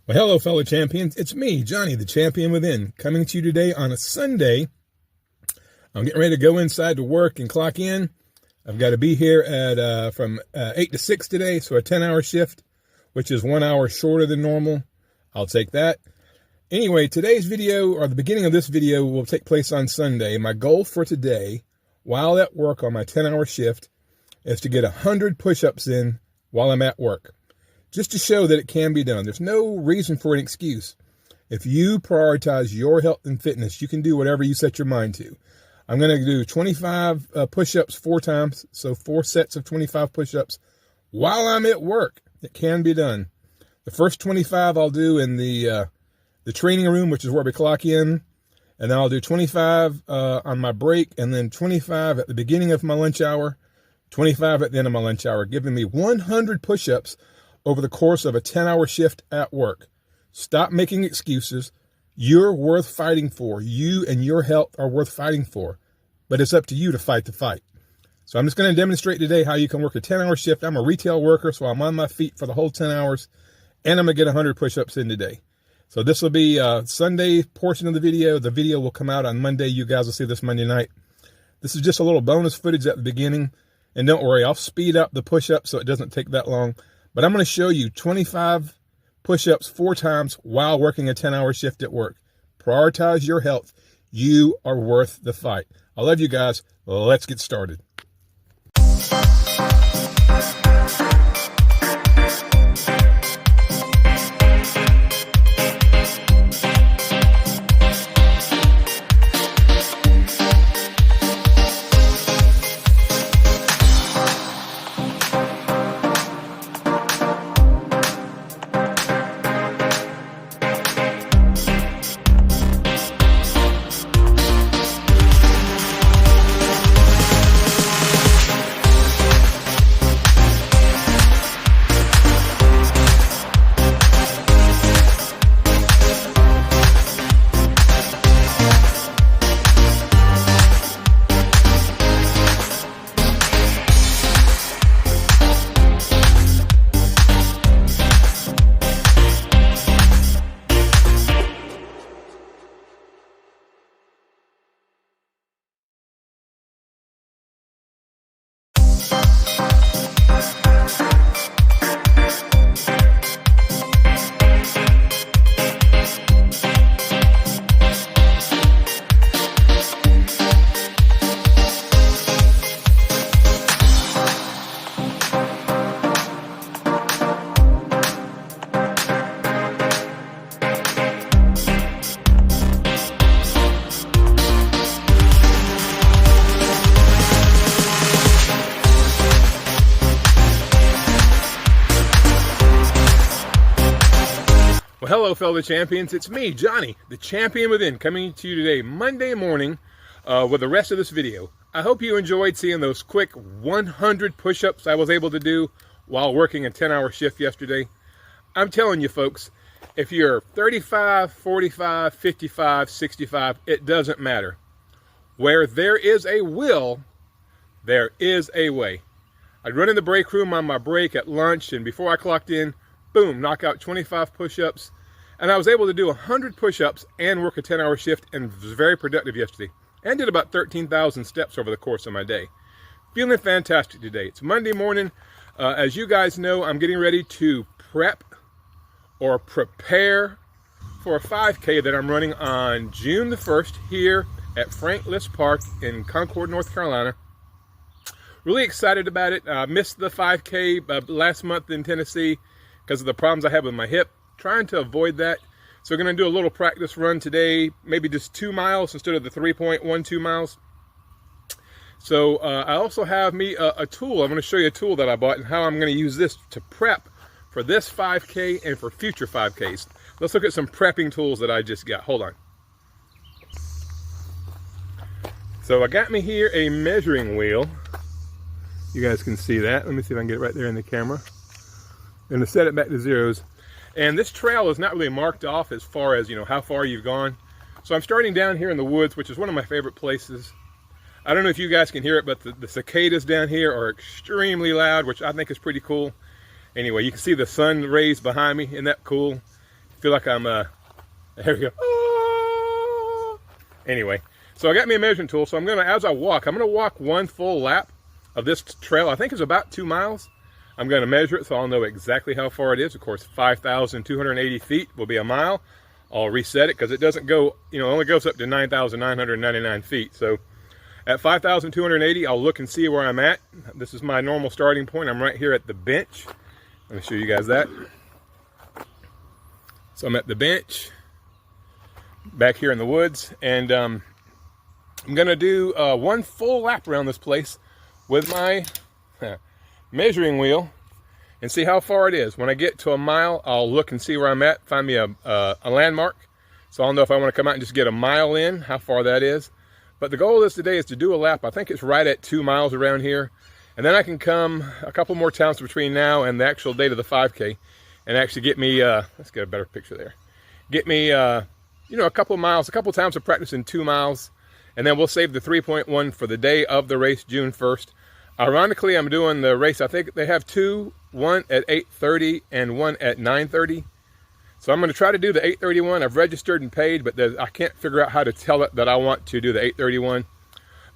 Well, hello, fellow champions. It's me, Johnny, the champion within, coming to you today on a Sunday. I'm getting ready to go inside to work and clock in. I've got to be here at from 8 to 6 today, so a 10-hour shift, which is 1 hour shorter than normal. I'll take that. Anyway, today's video, or the beginning of this video, will take place on Sunday. My goal for today, while at work on my 10-hour shift, is to get 100 push-ups in while I'm at work, just to show that it can be done. There's no reason for an excuse. If you prioritize your health and fitness, you can do whatever you set your mind to. I'm going to do 25 push-ups 4 times, so 4 sets of 25 push-ups while I'm at work. It can be done. The first 25 I'll do in the training room, which is where we clock in, and then I'll do 25 on my break, and then 25 at the beginning of my lunch hour, 25 at the end of my lunch hour, giving me 100 push-ups over the course of a 10-hour shift at work. Stop making excuses. You're worth fighting for. You and your health are worth fighting for. But it's up to you to fight the fight. So I'm just going to demonstrate today how you can work a 10-hour shift. I'm a retail worker, so I'm on my feet for the whole 10 hours, and I'm going to get 100 push-ups in today. So this will be Sunday portion of the video. The video will come out on Monday. You guys will see this Monday night. This is just a little bonus footage at the beginning. And don't worry, I'll speed up the push-up so it doesn't take that long. But I'm going to show you 25 push-ups 4 times while working a 10-hour shift at work. Prioritize your health. You are worth the fight. I love you guys. Let's get started. Well, hello, fellow champions. It's me, Johnny, the champion within, coming to you today, Monday morning, with the rest of this video. I hope you enjoyed seeing those quick 100 push-ups I was able to do while working a 10-hour shift yesterday. I'm telling you, folks, if you're 35, 45, 55, 65, it doesn't matter. Where there is a will, there is a way. I'd run in the break room on my break at lunch, and before I clocked in, boom, knock out 25 push-ups. And I was able to do 100 push-ups and work a 10-hour shift, and was very productive yesterday. And did about 13,000 steps over the course of my day. Feeling fantastic today. It's Monday morning. As you guys know, I'm getting ready to prep or prepare for a 5K that I'm running on June the 1st here at Frank List Park in Concord, North Carolina. Really excited about it. I missed the 5K last month in Tennessee because of the problems I had with my hip. Trying to avoid that. So we're going to do a little practice run today, maybe just 2 miles instead of the 3.12 miles. So I also have me a tool. I'm going to show you a tool that I bought and how I'm going to use this to prep for this 5K and for future 5Ks. Let's look at some prepping tools that I just got. Hold on. So I got me here a measuring wheel. You guys can see that. Let me see if I can get it right there in the camera. I'm going to set it back to zeros. And this trail is not really marked off as far as, how far you've gone. So I'm starting down here in the woods, which is one of my favorite places. I don't know if you guys can hear it, but the cicadas down here are extremely loud, which I think is pretty cool. Anyway, you can see the sun rays behind me. Isn't that cool? feel like I'm, there we go. Ah. Anyway, so I got me a measuring tool. So I'm gonna, as I walk, I'm gonna walk one full lap of this trail. I think it's about 2 miles. I'm gonna measure it so I'll know exactly how far it is. Of course, 5,280 feet will be a mile. I'll reset it because it doesn't go, you know, it only goes up to 9,999 feet. So at 5,280, I'll look and see where I'm at. This is my normal starting point. I'm right here at the bench. Let me show you guys that. So I'm at the bench, back here in the woods, and I'm gonna do one full lap around this place with my measuring wheel and see how far it is. When I get to a mile, I'll look and see where I'm at, find me a landmark, so I'll know if I want to come out and just get a mile in, how far that is. But the goal is today is to do a lap. I think it's right at 2 miles around here, and then I can come a couple more times between now and the actual date of the 5K and actually get me, let's get a better picture there, get me, you know, a couple miles, a couple times of practice in 2 miles, and then we'll save the 3.1 for the day of the race, June 1st. Ironically, I'm doing the race, I think they have two, one at 8:30 and one at 9:30. So I'm going to try to do the 8:31. I've registered and paid, but I can't figure out how to tell it that I want to do the 8:31.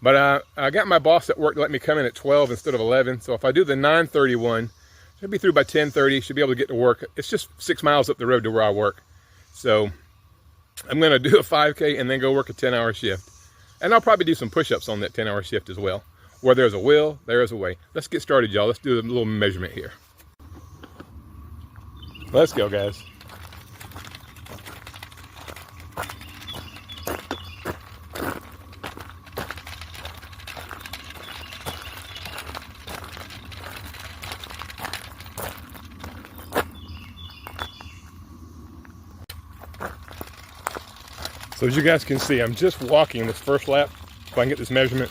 But I got my boss at work to let me come in at 12 instead of 11. So if I do the 9:31, should be through by 10:30, should be able to get to work. It's just 6 miles up the road to where I work. So I'm going to do a 5K and then go work a 10-hour shift. And I'll probably do some push-ups on that 10-hour shift as well. Where there's a will, there is a way. Let's get started, y'all. Let's do a little measurement here. Let's go, guys. So as you guys can see, I'm just walking this first lap so I can get this measurement.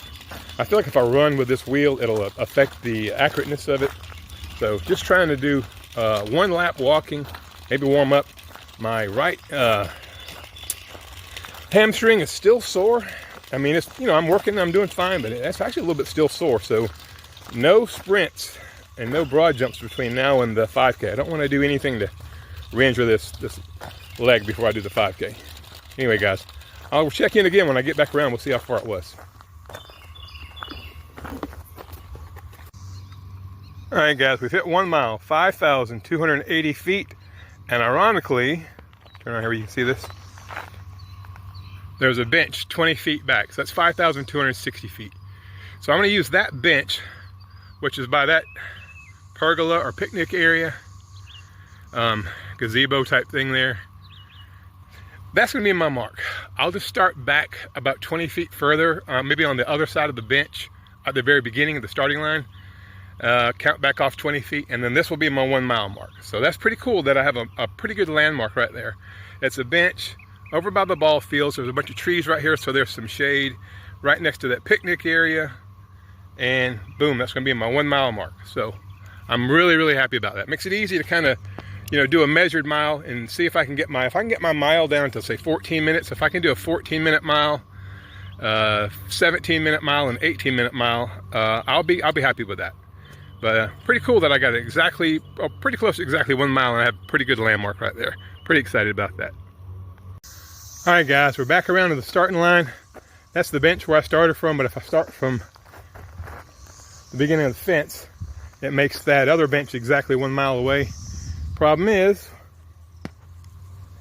I feel like if I run with this wheel, it'll affect the accurateness of it. So just trying to do one lap walking, maybe warm up. My right hamstring is still sore. I mean, it's, you know, I'm working, I'm doing fine, but it's actually a little bit still sore. So no sprints and no broad jumps between now and the 5K. I don't want to do anything to re-injure this leg before I do the 5K. Anyway, guys, I'll check in again when I get back around. We'll see how far it was. All right, guys, we've hit 1 mile, 5,280 feet. And ironically, turn around here where you can see this. There's a bench 20 feet back. So that's 5,260 feet. So I'm going to use that bench, which is by that pergola or picnic area, gazebo type thing there. That's going to be my mark. I'll just start back about 20 feet further, maybe on the other side of the bench at the very beginning of the starting line. Count back off 20 feet, and then this will be my 1 mile mark. So that's pretty cool that I have a pretty good landmark right there. It's a bench over by the ball fields. There's a bunch of trees right here, so there's some shade right next to that picnic area. And boom, that's going to be my 1 mile mark. So I'm really, really happy about that. Makes it easy to kind of, you know, do a measured mile and see if I can get my, mile down to say 14 minutes. If I can do a 14-minute mile, 17-minute mile, and 18-minute mile, I'll be happy with that. But pretty cool that I got exactly, pretty close to exactly 1 mile, and I have a pretty good landmark right there. Pretty excited about that. All right, guys, we're back around to the starting line. That's the bench where I started from, but if I start from the beginning of the fence, it makes that other bench exactly 1 mile away. Problem is,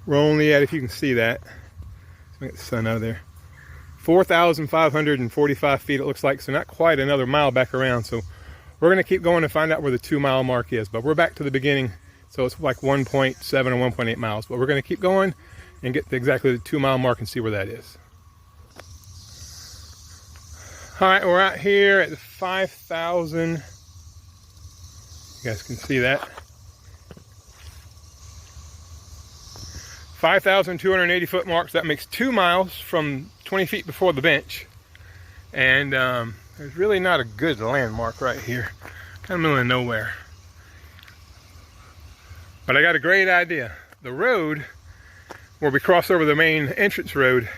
we're only at, if you can see that, let's get the sun out of there, 4,545 feet it looks like, so not quite another mile back around. So we're going to keep going to find out where the 2 mile mark is, but we're back to the beginning, so it's like 1.7 or 1.8 miles. But we're going to keep going and get to exactly the 2 mile mark and see where that is. All right, we're out here at 5,000. You guys can see that. 5,280 foot marks. That makes 2 miles from 20 feet before the bench. And there's really not a good landmark right here. Kind of middle of nowhere. But I got a great idea. The road where we cross over the main entrance road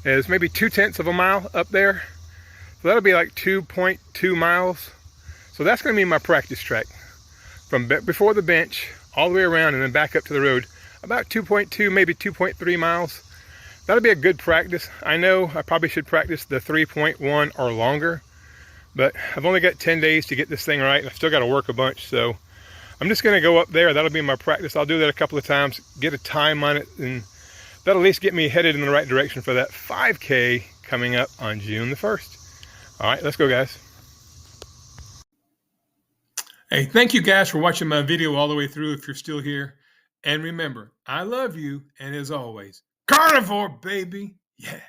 is maybe 2/10 of a mile up there. So that'll be like 2.2 miles. So that's going to be my practice track. From before the bench, all the way around, and then back up to the road. about 2.2, maybe 2.3 miles. That'll be a good practice. I know I probably should practice the 3.1 or longer, but I've only got 10 days to get this thing right. I've still got to work a bunch, so I'm just gonna go up there. That'll be my practice. I'll do that a couple of times, get a time on it, and that'll at least get me headed in the right direction for that 5K coming up on June the 1st. All right, let's go, guys. Hey, thank you guys for watching my video all the way through if you're still here. And remember, I love you, and as always, carnivore, baby. Yeah.